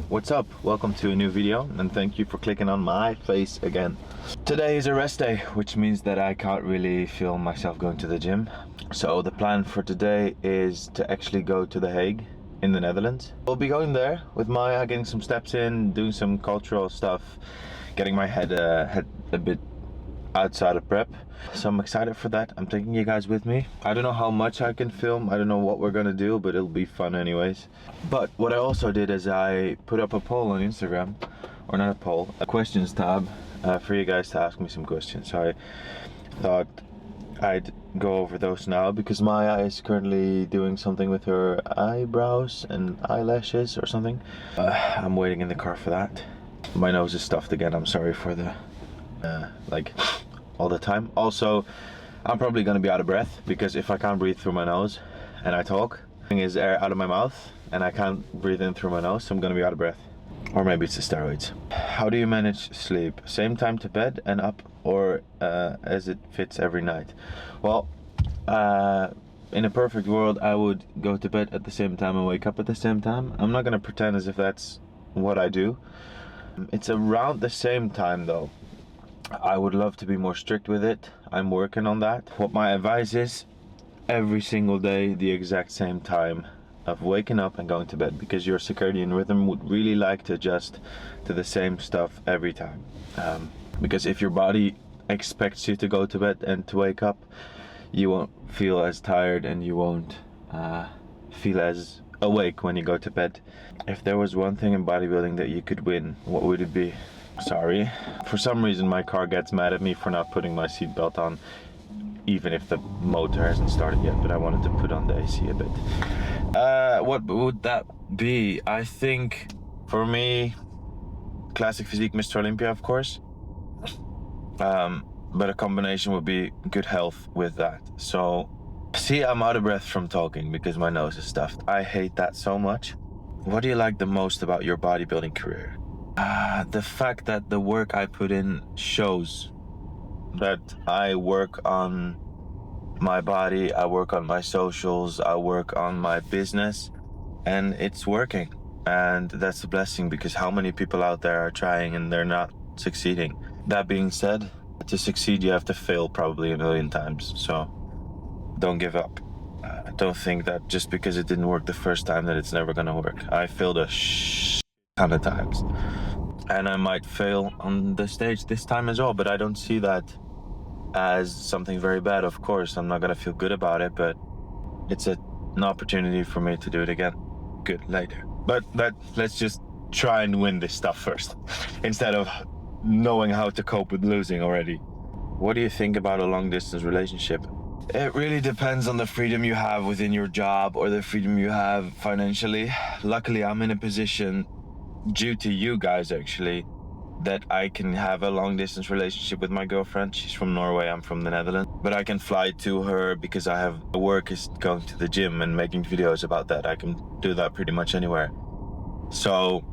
What's up? Welcome to a new video and thank you for clicking on my face again. Today is a rest day, which means that I can't really feel myself going to the gym. So the plan for today is to actually go to The Hague in the Netherlands. We'll be going there with Maya, getting some steps in, doing some cultural stuff, getting my head a bit outside of prep. So I'm excited for that. I'm taking you guys with me. I don't know how much I can film. I don't know what we're gonna do, but it'll be fun anyways. But what I also did is I put up a poll on Instagram, or not a poll, a questions tab for you guys to ask me some questions. So I thought I'd go over those now because Maya is currently doing something with her eyebrows and eyelashes or something. I'm waiting in the car for that. My nose is stuffed again. I'm sorry for the like all the time. Also, I'm probably gonna be out of breath because if I can't breathe through my nose and I talk, is air out of my mouth and I can't breathe in through my nose, so I'm gonna be out of breath. Or maybe it's the steroids. How do you manage sleep? Same time to bed and up, or as it fits every night? Well, in a perfect world I would go to bed at the same time and wake up at the same time. I'm not gonna pretend as if that's what I do. It's around the same time though. I would love to be more strict with it. I'm working on that. What my advice is, every single day the exact same time of waking up and going to bed, because your circadian rhythm would really like to adjust to the same stuff every time. Because if your body expects you to go to bed and to wake up, you won't feel as tired and you won't feel as awake when you go to bed. If there was one thing in bodybuilding that you could win, what would it be? Sorry. For some reason my car gets mad at me for not putting my seatbelt on, even if the motor hasn't started yet, but I wanted to put on the AC a bit. What would that be? I think for me, classic physique, Mr. Olympia, of course. But a combination would be good health with that. So, see, I'm out of breath from talking because my nose is stuffed. I hate that so much. What do you like the most about your bodybuilding career? The fact that the work I put in shows that I work on my body, I work on my socials, I work on my business, and it's working. And that's a blessing because how many people out there are trying and they're not succeeding? That being said, to succeed you have to fail probably a million times, so don't give up. Don't think that just because it didn't work the first time that it's never gonna work. I failed a ton of times. And I might fail on the stage this time as well, but I don't see that as something very bad. Of course, I'm not gonna feel good about it, but it's an opportunity for me to do it again. Good, later. But let's just try and win this stuff first, instead of knowing how to cope with losing already. What do you think about a long distance relationship? It really depends on the freedom you have within your job or the freedom you have financially. Luckily, I'm in a position, due to you guys actually, that I can have a long distance relationship with my girlfriend. She's from Norway, I'm from the Netherlands, but I can fly to her because I have work is going to the gym and making videos about that. I can do that pretty much anywhere. So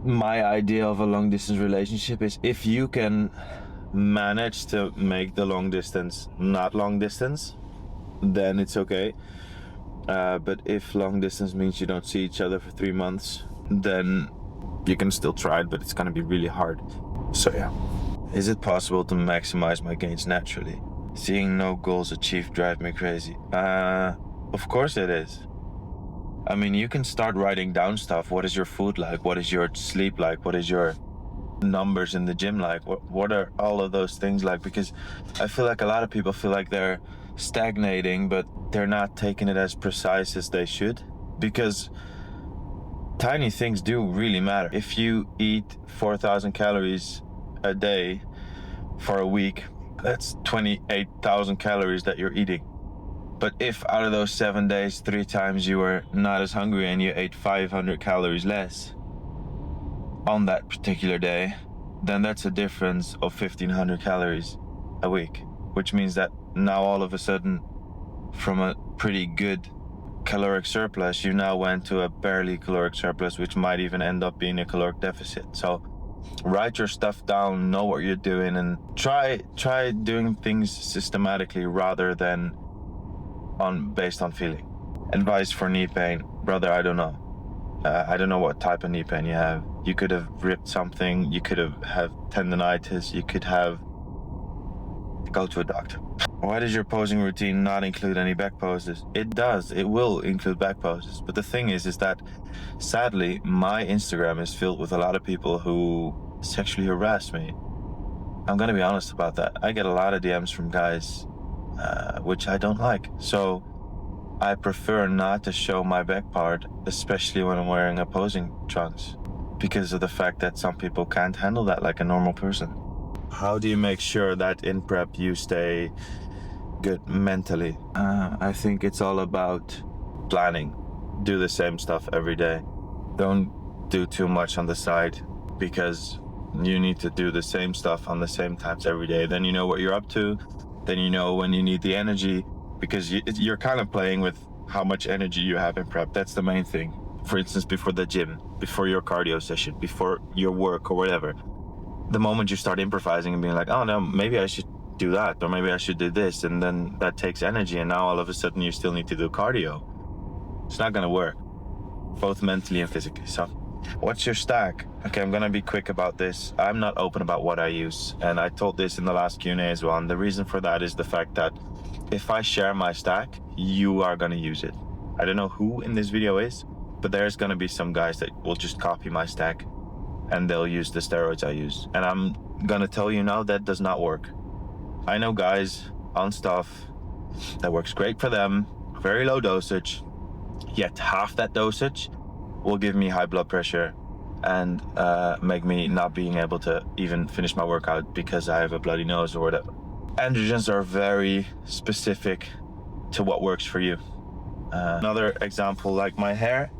my idea of a long distance relationship is if you can manage to make the long distance not long distance, then it's okay. But if long distance means you don't see each other for 3 months, then you can still try it, but it's gonna be really hard. So yeah. Is it possible to maximize my gains naturally? Seeing no goals achieved drive me crazy. Of course it is. I mean, you can start writing down stuff. What is your food like? What is your sleep like? What is your numbers in the gym like? What are all of those things like? Because I feel like a lot of people feel like they're stagnating, but they're not taking it as precise as they should. Because tiny things do really matter. If you eat 4,000 calories a day for a week, that's 28,000 calories that you're eating. But if out of those 7 days, 3 times you were not as hungry and you ate 500 calories less on that particular day, then that's a difference of 1,500 calories a week, which means that now all of a sudden, from a pretty good caloric surplus, you now went to a barely caloric surplus, which might even end up being a caloric deficit. So write your stuff down, know what you're doing, and try doing things systematically rather than based on feeling. Advice for knee pain, brother, I don't know. I don't know what type of knee pain you have. You could have ripped something, you could have tendonitis, you could have... Go to a doctor. Why does your posing routine not include any back poses? It does, it will include back poses. But the thing is that sadly, my Instagram is filled with a lot of people who sexually harass me. I'm gonna be honest about that. I get a lot of DMs from guys, which I don't like. So I prefer not to show my back part, especially when I'm wearing opposing trunks, because of the fact that some people can't handle that like a normal person. How do you make sure that in prep you stay good mentally? I think it's all about planning. Do the same stuff every day. Don't do too much on the side, because you need to do the same stuff on the same times every day. Then you know what you're up to. Then you know when you need the energy, because you're kind of playing with how much energy you have in prep. That's the main thing. For instance, before the gym, before your cardio session, before your work or whatever. The moment you start improvising and being like, oh no, maybe I should do that, or maybe I should do this, and then that takes energy, and now all of a sudden you still need to do cardio. It's not gonna work, both mentally and physically. So what's your stack? Okay, I'm gonna be quick about this. I'm not open about what I use, and I told this in the last Q&A as well, and the reason for that is the fact that if I share my stack, you are gonna use it. I don't know who in this video is, but there's gonna be some guys that will just copy my stack and they'll use the steroids I use. And I'm gonna tell you now, that does not work. I know guys on stuff that works great for them, very low dosage, yet half that dosage will give me high blood pressure and make me not being able to even finish my workout because I have a bloody nose or whatever. Androgens are very specific to what works for you. Another example, like my hair,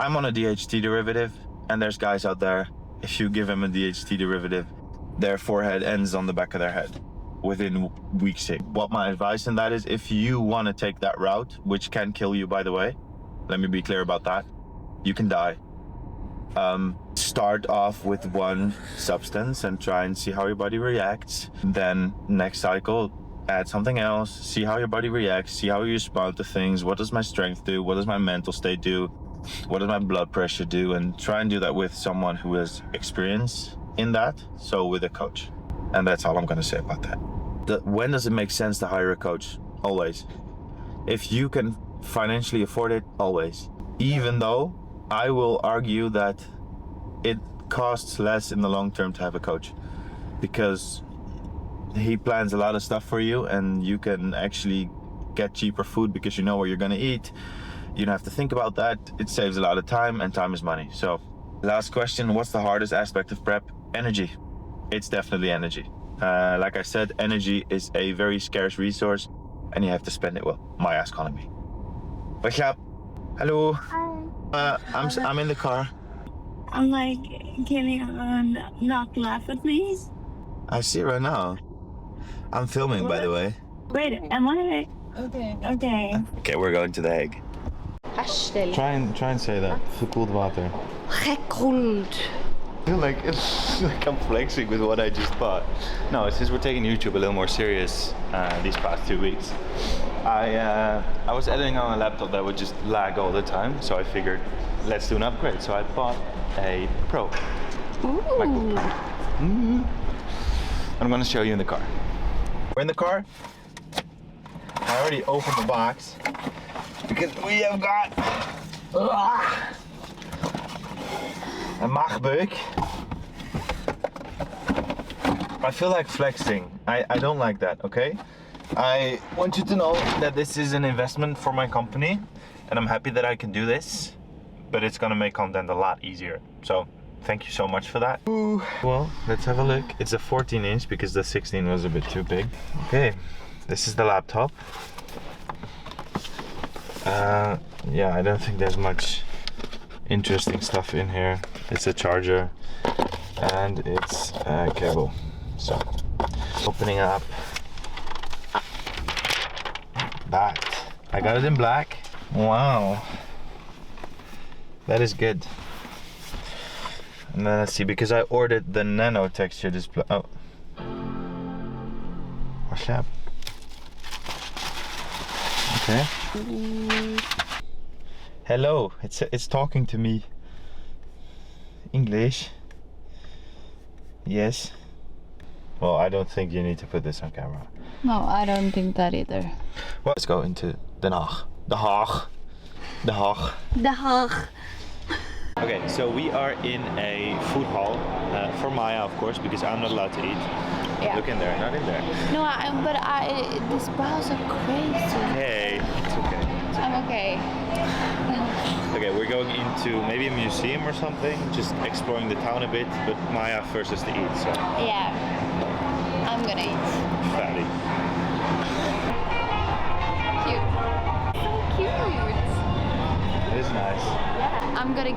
I'm on a DHT derivative, and there's guys out there, if you give them a DHT derivative, their forehead ends on the back of their head within week 6. What my advice in that is, if you want to take that route, which can kill you, by the way, let me be clear about that, you can die. Start off with one substance and try and see how your body reacts. Then next cycle, add something else, see how your body reacts, see how you respond to things. What does my strength do? What does my mental state do? What does my blood pressure do? And try and do that with someone who has experience in that, so with a coach. And that's all I'm gonna say about that. When does it make sense to hire a coach? Always. If you can financially afford it, always. Even though I will argue that it costs less in the long term to have a coach, because he plans a lot of stuff for you, and you can actually get cheaper food because you know what you're gonna eat. You don't have to think about that. It saves a lot of time, and time is money. So, last question, what's the hardest aspect of prep? Energy. It's definitely energy. Like I said, energy is a very scarce resource, and you have to spend it well. My ass calling me. What's up? Hello. Hi. I'm in the car. I'm like, can you not laugh at me? I see right now. I'm filming, by the way. Wait, am I? Okay. Okay, we're going to the Hague. Try and say that. Gekoeld water. Gekoeld. I feel like I'm flexing with what I just bought. No, since we're taking YouTube a little more serious these past 2 weeks, I was editing on a laptop that would just lag all the time, so I figured let's do an upgrade. So I bought a Pro. Ooh. I'm gonna show you in the car. We're in the car. I already opened the box because we have got a maagbeuk. I feel like flexing. I don't like that, okay? I want you to know that this is an investment for my company, and I'm happy that I can do this, but it's gonna make content a lot easier. So thank you so much for that. Ooh. Well, let's have a look. It's a 14-inch because the 16 was a bit too big. Okay, this is the laptop. Yeah, I don't think there's much interesting stuff in here. It's a charger and it's a cable. So, opening up that. I got it in black. Wow. That is good. And then let's see, because I ordered the nano texture display. Oh. What's up? Okay. Hello, it's talking to me. English. Yes. Well, I don't think you need to put this on camera. No, I don't think that either. Well, let's go into Den-Haag. The Hague. The Hague. The Hague. Okay, so we are in a food hall for Maya, of course, because I'm not allowed to eat. Yeah. Look in there, not in there. No, these bras are crazy. Hey, it's okay. I'm okay. Okay, we're going into maybe a museum or something, just exploring the town a bit, but Maya first has to eat, so. Yeah, I'm gonna eat. Fatty. Cute. So cute. It is nice. Yeah. I'm gonna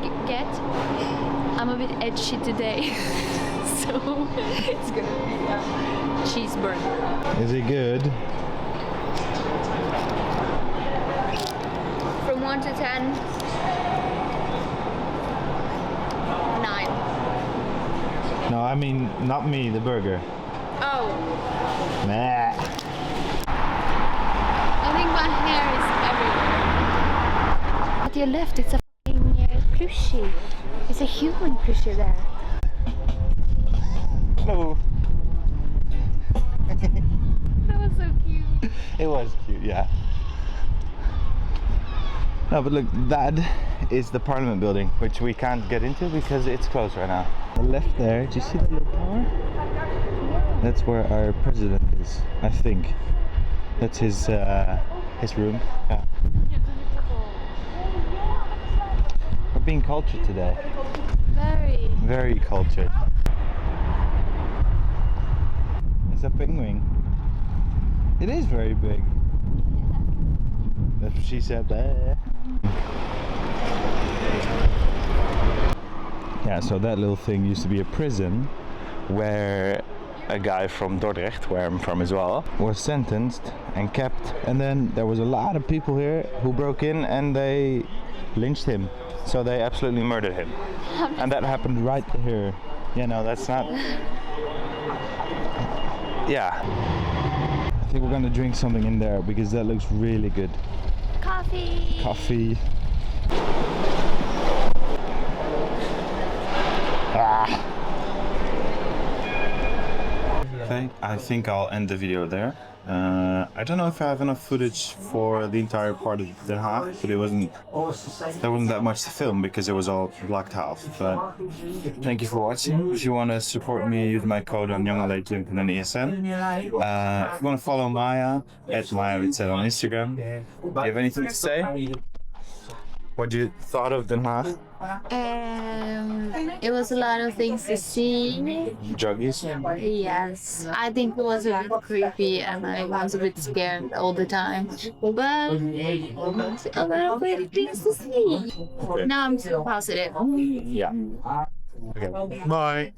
I'm a bit edgy today, so it's gonna be a cheeseburger. Is it good? From 1 to 10, 9. No, I mean, not me, the burger. Oh, Nah. I think my hair is everywhere. At your left, it's a f***ing plushie. It's a human plushie there. No. That was so cute. It was cute, yeah. No, but look, that is the Parliament building, which we can't get into because it's closed right now. The left there, do you see that little tower? That's where our president is, I think. That's his room. Yeah. We're being cultured today. Very. Very cultured. It's a penguin. It is very big. That's what she said there. Yeah, so that little thing used to be a prison where a guy from Dordrecht, where I'm from as well, was sentenced and kept. And then there was a lot of people here who broke in and they lynched him. So they absolutely murdered him. And that happened right here. Yeah, no, that's not... Yeah. I think we're gonna drink something in there because that looks really good. Coffee. Coffee. Ah. Okay, I think I'll end the video there. I don't know if I have enough footage for the entire part of Den Haag, but there wasn't that much to film because it was all blocked out. But thank you for watching. If you want to support me, use my code on YoungLA GymPin and ESN. If you want to follow Maya, @Maya on Instagram. Do you have anything to say? What you thought of Den Haag? It was a lot of things to see. Juggies? Yes, I think it was a bit creepy and I was a bit scared all the time. But a lot of things to see. Okay. Now I'm so positive. Yeah. Okay. Bye.